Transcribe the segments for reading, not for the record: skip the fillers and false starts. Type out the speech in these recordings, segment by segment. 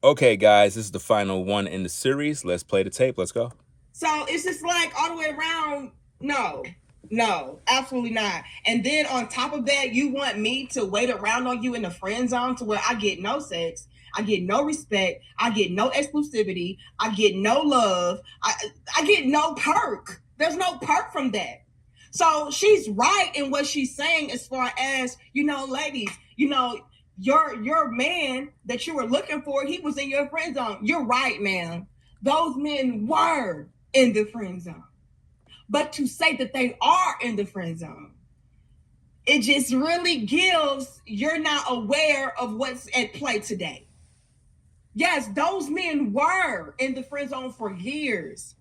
Okay, guys, this is the final one in the series. Let's play the tape. Let's go. So it's just like all the way around. No, absolutely not. And then on top of that, you want me to wait around on you in the friend zone to where I get no sex, I get no respect, I get no exclusivity, I get no love, I get no perk. There's no perk from that. So she's right in what she's saying as far as, ladies, your man that you were looking for, he was in your friend zone. You're right, man. Those men were in the friend zone. But to say that they are in the friend zone, it just really gives you're not aware of what's at play today. Yes, those men were in the friend zone for years.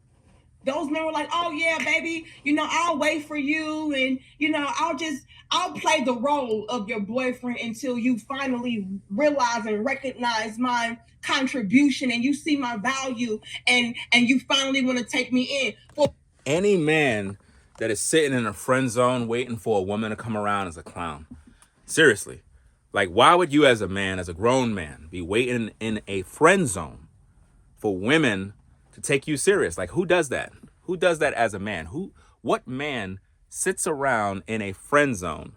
Those men were like, oh yeah, baby, I'll wait for you, and I'll play the role of your boyfriend until you finally realize and recognize my contribution and you see my value, and you finally want to take me in. Well, Any man that is sitting in a friend zone waiting for a woman to come around is a clown. Seriously. Like, why would you as a man, as a grown man, be waiting in a friend zone for women to take you serious? Like, who does that? Who does that as a man? What man sits around in a friend zone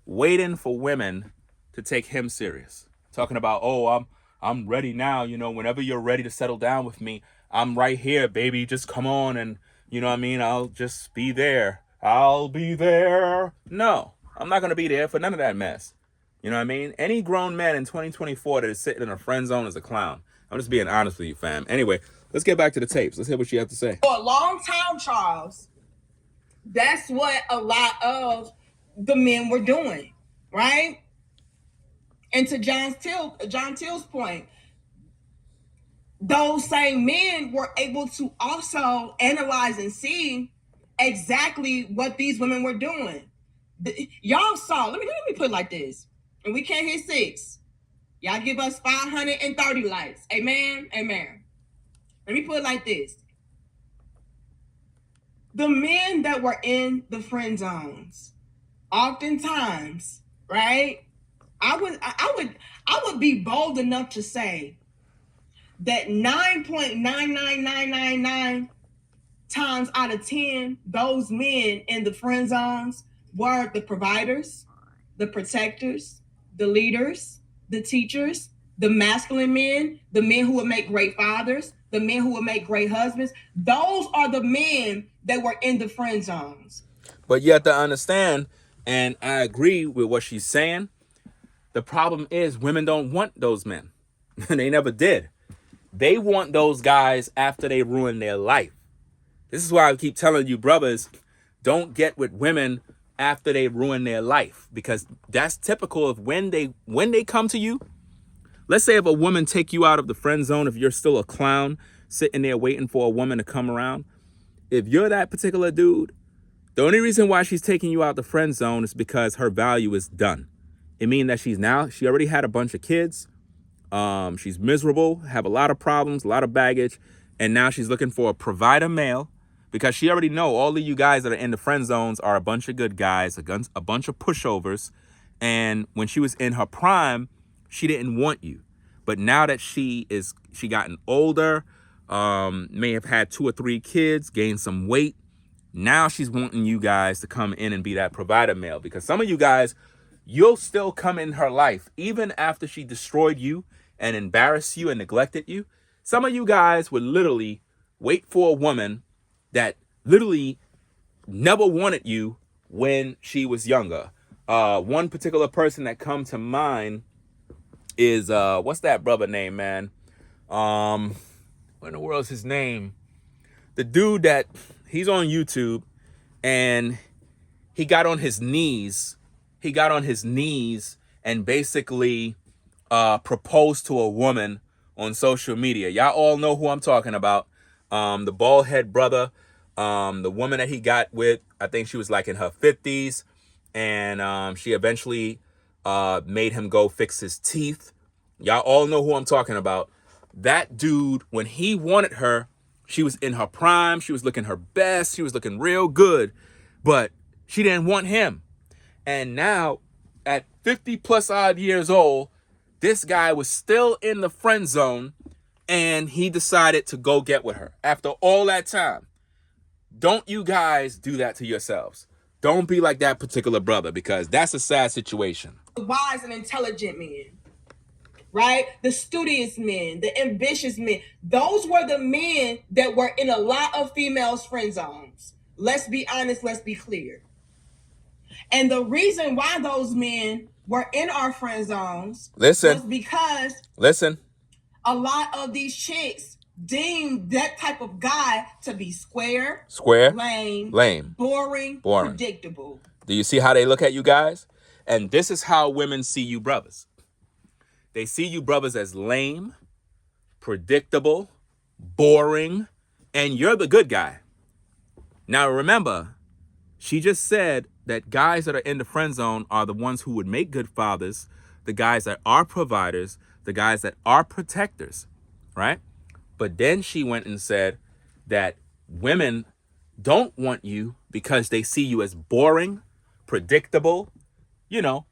waiting for women to take him serious? Talking about, oh, I'm ready now, whenever you're ready to settle down with me, I'm right here, baby. Just come on and, I'll just be there. I'll be there. No, I'm not going to be there for none of that mess. You know what I mean? Any grown man in 2024 that is sitting in a friend zone is a clown. I'm just being honest with you, fam. Anyway, let's get back to the tapes. Let's hear what you have to say. For a long time, Charles, that's what a lot of the men were doing, right? And to John Till's point, those same men were able to also analyze and see exactly what these women were doing. Y'all saw, let me put it like this, and we can't hit 6. Y'all give us 530 likes. Amen. Let me put it like this. The men that were in the friend zones, oftentimes, right? I would be bold enough to say that 9.99999 times out of 10, those men in the friend zones were the providers, the protectors, the leaders, the teachers, the masculine men, the men who would make great fathers, the men who would make great husbands. Those are the men that were in the friend zones. But you have to understand, and I agree with what she's saying, the problem is women don't want those men. They never did. They want those guys after they ruin their life. This is why I keep telling you, brothers, don't get with women after they ruin their life, because that's typical of when they come to you. Let's say if a woman take you out of the friend zone, if you're still a clown sitting there waiting for a woman to come around, if you're that particular dude, the only reason why she's taking you out the friend zone is because her value is done. It means that she already had a bunch of kids. She's miserable, have a lot of problems, a lot of baggage. And now she's looking for a provider male, because she already know all of you guys that are in the friend zones are a bunch of good guys, a bunch of pushovers. And when she was in her prime, she didn't want you. But now that she gotten older, may have had 2 or 3 kids, gained some weight. Now she's wanting you guys to come in and be that provider male, because some of you guys, you'll still come in her life even after she destroyed you and embarrassed you and neglected you. Some of you guys would literally wait for a woman that literally never wanted you when she was younger. One particular person that come to mind is what's that brother name, man? What in the world is his name? The dude that he's on YouTube, and he got on his knees. He got on his knees and basically proposed to a woman on social media. Y'all all know who I'm talking about. The bald head brother, the woman that he got with, I think she was like in her 50s, and she eventually made him go fix his teeth. Y'all all know who I'm talking about. That dude, when he wanted her, she was in her prime. She was looking her best. She was looking real good, but she didn't want him. And now at 50 plus odd years old, this guy was still in the friend zone and he decided to go get with her after all that time. Don't you guys do that to yourselves. Don't be like that particular brother, because that's a sad situation. Wise and intelligent men, right? The studious men, the ambitious men. Those were the men that were in a lot of females' friend zones. Let's be honest, let's be clear. And the reason why those men were in our friend zones was because a lot of these chicks deemed that type of guy to be square, lame, boring, predictable. Do you see how they look at you guys? And this is how women see you brothers. They see you brothers as lame, predictable, boring, and you're the good guy. Now remember, she just said that guys that are in the friend zone are the ones who would make good fathers, the guys that are providers, the guys that are protectors, right? But then she went and said that women don't want you because they see you as boring, predictable, you know,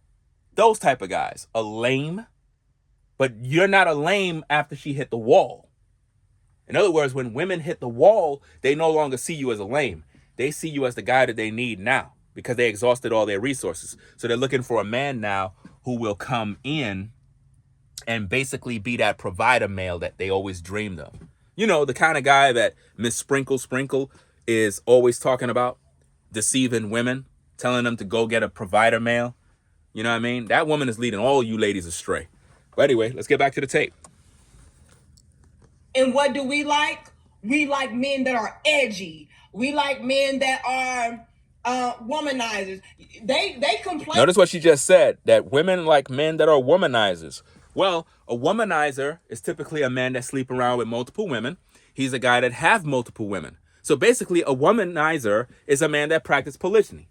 those type of guys. A lame, but you're not a lame after she hit the wall. In other words, when women hit the wall, they no longer see you as a lame. They see you as the guy that they need now because they exhausted all their resources. So they're looking for a man now who will come in and basically be that provider male that they always dreamed of. You know, the kind of guy that Miss Sprinkle is always talking about, deceiving women, telling them to go get a provider male. You know what I mean? That woman is leading all you ladies astray. But anyway, let's get back to the tape. And what do we like? We like men that are edgy. We like men that are womanizers. They complain. Notice what she just said, that women like men that are womanizers. Well, a womanizer is typically a man that sleep around with multiple women. He's a guy that have multiple women. So basically, a womanizer is a man that practices polygyny.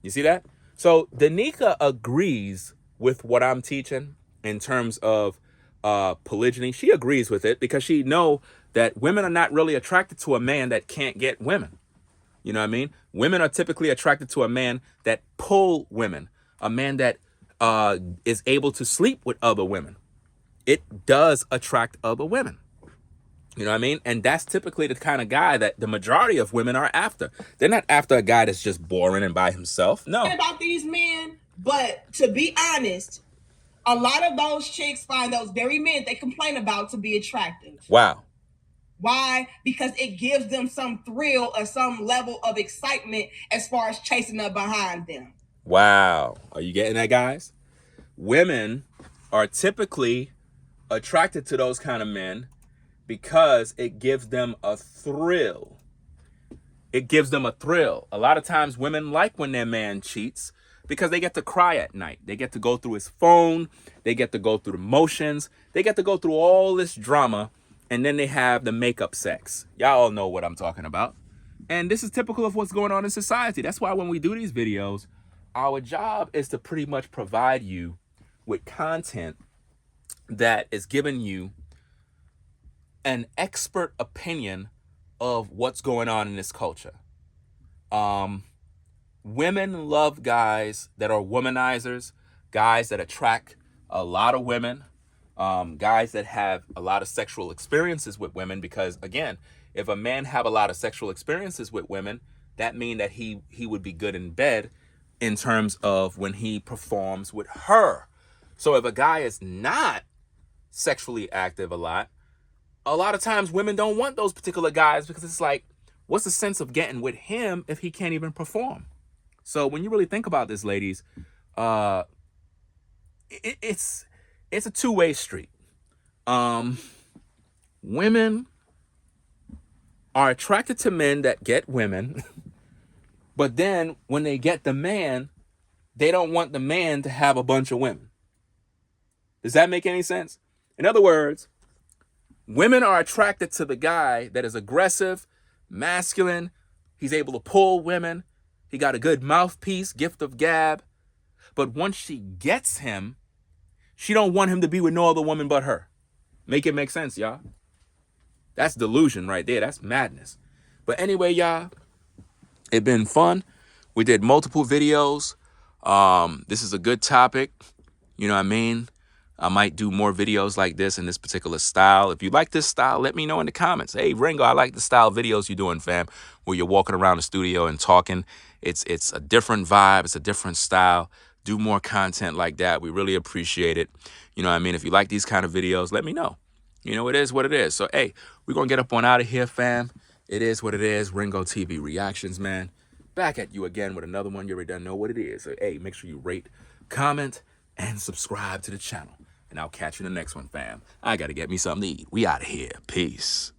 You see that? So Danica agrees with what I'm teaching in terms of polygyny. She agrees with it because she know that women are not really attracted to a man that can't get women. You know what I mean? Women are typically attracted to a man that pull women, a man that is able to sleep with other women. It does attract other women. You know what I mean? And that's typically the kind of guy that the majority of women are after. They're not after a guy that's just boring and by himself. No. About these men, but to be honest, a lot of those chicks find those very men they complain about to be attractive. Wow. Why? Because it gives them some thrill or some level of excitement as far as chasing up behind them. Wow. Are you getting that, guys? Women are typically attracted to those kind of men because it gives them a thrill. It gives them a thrill. A lot of times women like when their man cheats because they get to cry at night. They get to go through his phone. They get to go through the motions. They get to go through all this drama. And then they have the makeup sex. Y'all all know what I'm talking about. And this is typical of what's going on in society. That's why when we do these videos, our job is to pretty much provide you with content that is giving you an expert opinion of what's going on in this culture. Women love guys that are womanizers, guys that attract a lot of women, guys that have a lot of sexual experiences with women, because again, if a man have a lot of sexual experiences with women, that means that he would be good in bed in terms of when he performs with her. So if a guy is not sexually active a lot of times women don't want those particular guys because it's like, what's the sense of getting with him if he can't even perform? So when you really think about this, ladies, it's a two-way street. Women are attracted to men that get women, but then when they get the man, they don't want the man to have a bunch of women. Does that make any sense? In other words, women are attracted to the guy that is aggressive, masculine. He's able to pull women. He got a good mouthpiece, gift of gab. But once she gets him, she don't want him to be with no other woman but her. Make it make sense, y'all. That's delusion right there. That's madness. But anyway, y'all, it's been fun. We did multiple videos. This is a good topic. You know what I mean? I might do more videos like this in this particular style. If you like this style, let me know in the comments. Hey, Ringo, I like the style videos you're doing, fam, where you're walking around the studio and talking. It's a different vibe. It's a different style. Do more content like that. We really appreciate it. You know what I mean? If you like these kind of videos, let me know. You know, it is what it is. So, hey, we're going to get up on out of here, fam. It is what it is. Ringo TV Reactions, man. Back at you again with another one. You already done know what it is. So, hey, make sure you rate, comment, and subscribe to the channel. And I'll catch you in the next one, fam. I got to get me something to eat. We out of here. Peace.